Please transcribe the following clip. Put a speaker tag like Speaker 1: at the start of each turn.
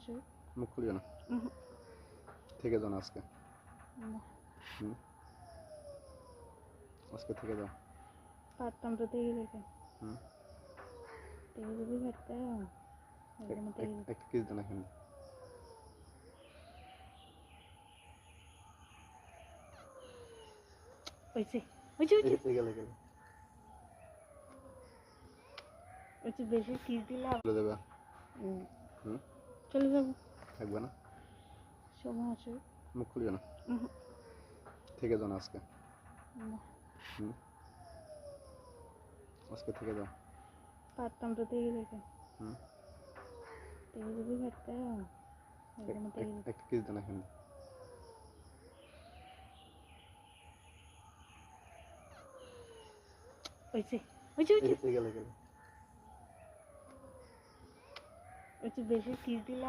Speaker 1: আছে।
Speaker 2: মুখ খুলিও না। থেকে যাও না আজকে। আজকে থেকে যাও।
Speaker 1: পারতাম তো থেকে যেতে। থেকে যদি পারতাম
Speaker 2: একটা কিস দেন এখানে।
Speaker 1: হয়েছে বেশি কিস দিলে
Speaker 2: চলে যাবে।
Speaker 1: চলে যাবো।
Speaker 2: থাকবে না।
Speaker 1: সময় আছে।
Speaker 2: মুখ খুলিও না। থেকে যাও না আজকে। আজকে থেকে যাও।
Speaker 1: পারতাম তো থেকে যেতে। থেকে যদি পারতাম
Speaker 2: একটা কিস দেন এখানে।
Speaker 1: হয়েছে বেশি কিস দিলে